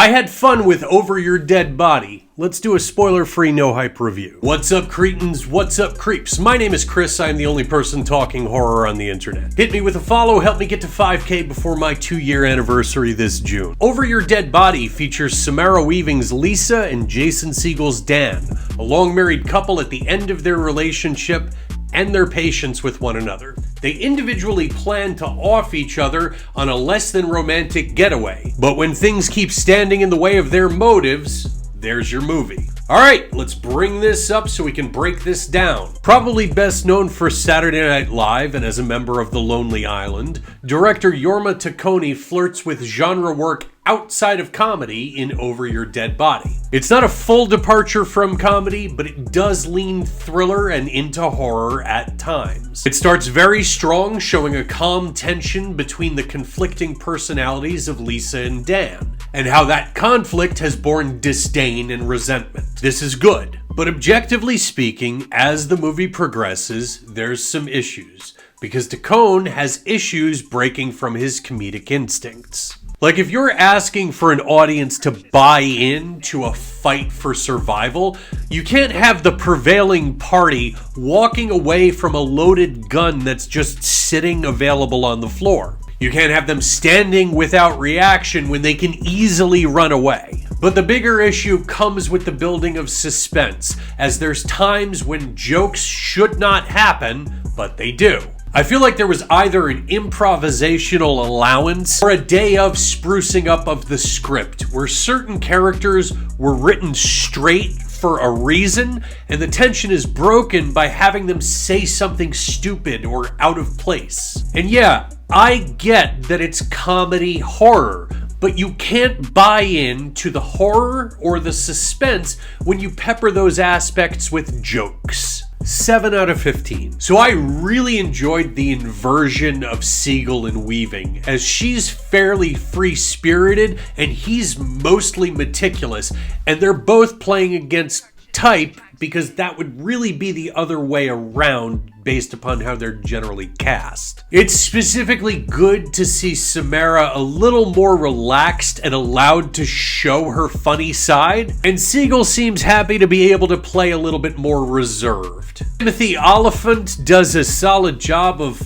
I had fun with Over Your Dead Body. Let's do a spoiler-free, no-hype review. What's up, cretins? What's up, creeps? My name is Chris. I'm the only person talking horror on the internet. Hit me with a follow, help me get to 5K before my 2-year anniversary this June. Over Your Dead Body features Samara Weaving's Lisa and Jason Segel's Dan, a long-married couple at the end of their relationship and their patience with one another. They individually plan to off each other on a less than romantic getaway. But when things keep standing in the way of their motives, there's your movie. Alright, let's bring this up so we can break this down. Probably best known for Saturday Night Live and as a member of The Lonely Island, director Jorma Taccone flirts with genre work outside of comedy in Over Your Dead Body. It's not a full departure from comedy, but it does lean thriller and into horror at times. It starts very strong, showing a calm tension between the conflicting personalities of Lisa and Dan, and how that conflict has borne disdain and resentment. This is good, but objectively speaking, as the movie progresses, there's some issues, because Taccone has issues breaking from his comedic instincts. Like, if you're asking for an audience to buy into a fight for survival, you can't have the prevailing party walking away from a loaded gun that's just sitting available on the floor. You can't have them standing without reaction when they can easily run away. But the bigger issue comes with the building of suspense, as there's times when jokes should not happen, but they do. I feel like there was either an improvisational allowance or a day of sprucing up of the script, where certain characters were written straight for a reason, and the tension is broken by having them say something stupid or out of place. And yeah, I get that it's comedy horror, but you can't buy in to the horror or the suspense when you pepper those aspects with jokes. 7 out of 15. So I really enjoyed the inversion of Segel and Weaving, as she's fairly free-spirited and he's mostly meticulous, and they're both playing against type because that would really be the other way around based upon how they're generally cast. It's specifically good to see Samara a little more relaxed and allowed to show her funny side, and Segel seems happy to be able to play a little bit more reserved. Timothy Olyphant does a solid job of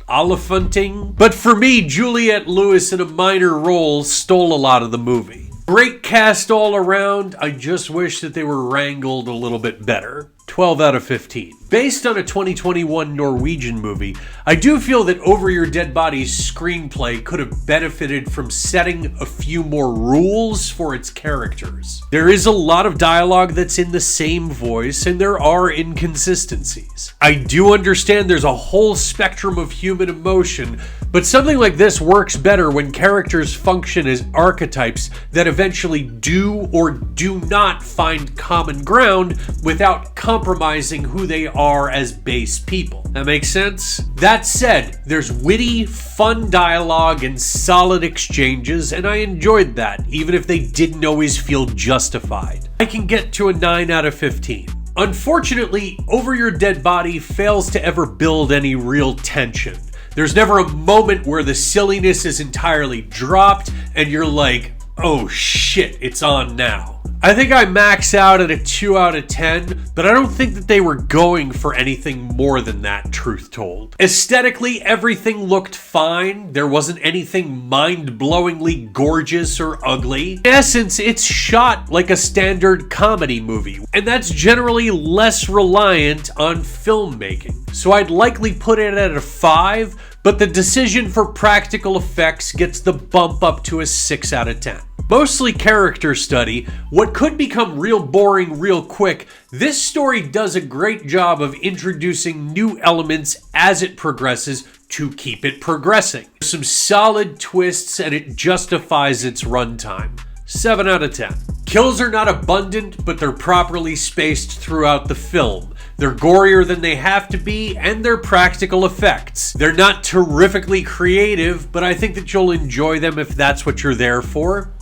Oliphanting, but for me, Juliette Lewis in a minor role stole a lot of the movie. Great cast all around, I just wish that they were wrangled a little bit better. 12 out of 15. Based on a 2021 Norwegian movie, I do feel that Over Your Dead Body's screenplay could have benefited from setting a few more rules for its characters. There is a lot of dialogue that's in the same voice, and there are inconsistencies. I do understand there's a whole spectrum of human emotion, but something like this works better when characters function as archetypes that eventually do or do not find common ground without compromising who they are as base people. That makes sense? That said, there's witty, fun dialogue and solid exchanges, and I enjoyed that, even if they didn't always feel justified. I can get to a 9 out of 15. Unfortunately, Over Your Dead Body fails to ever build any real tension. There's never a moment where the silliness is entirely dropped and you're like, oh shit, it's on now. I think I max out at a 2 out of 10, but I don't think that they were going for anything more than that, truth told. Aesthetically, everything looked fine. There wasn't anything mind-blowingly gorgeous or ugly. In essence, it's shot like a standard comedy movie, and that's generally less reliant on filmmaking. So I'd likely put it at a 5, but the decision for practical effects gets the bump up to a 6 out of 10. Mostly character study, what could become real boring real quick, this story does a great job of introducing new elements as it progresses to keep it progressing. There's some solid twists and it justifies its runtime. 7 out of 10. Kills are not abundant, but they're properly spaced throughout the film. They're gorier than they have to be, and they're practical effects. They're not terrifically creative, but I think that you'll enjoy them if that's what you're there for.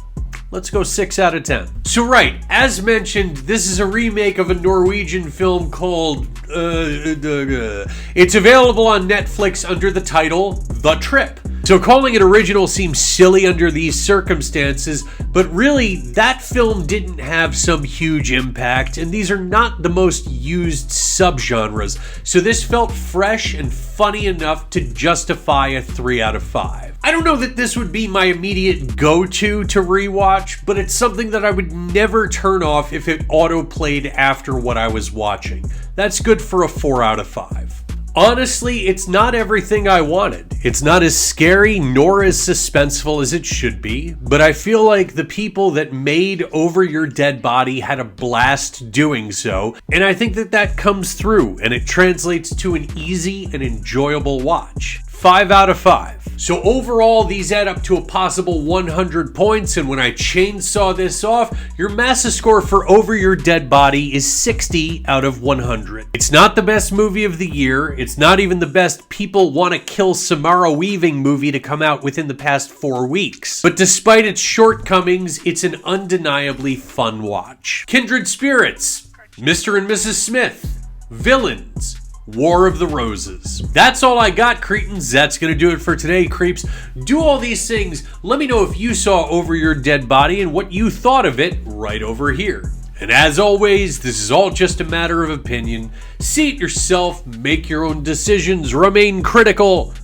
Let's go 6 out of 10. So right, as mentioned, this is a remake of a Norwegian film called... It's available on Netflix under the title The Trip. So calling it original seems silly under these circumstances, but really, that film didn't have some huge impact, and these are not the most used subgenres, so this felt fresh and funny enough to justify a 3 out of 5. I don't know that this would be my immediate go-to to rewatch, but it's something that I would never turn off if it auto-played after what I was watching. That's good for a 4 out of 5. Honestly, it's not everything I wanted. It's not as scary nor as suspenseful as it should be, but I feel like the people that made Over Your Dead Body had a blast doing so, and I think that that comes through, and it translates to an easy and enjoyable watch. 5 out of 5. So overall, these add up to a possible 100 points, and when I chainsaw this off, your Massa score for Over Your Dead Body is 60 out of 100. It's not the best movie of the year. It's not even the best People Want to Kill Samara Weaving movie to come out within the past 4 weeks. But despite its shortcomings, it's an undeniably fun watch. Kindred Spirits, Mr. and Mrs. Smith, Villains, War of the Roses. That's all I got, cretins. That's gonna do it for today, creeps. Do all these things. Let me know if you saw Over Your Dead Body and what you thought of it right over here. And as always, this is all just a matter of opinion. See it yourself, make your own decisions, remain critical,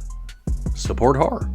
support horror.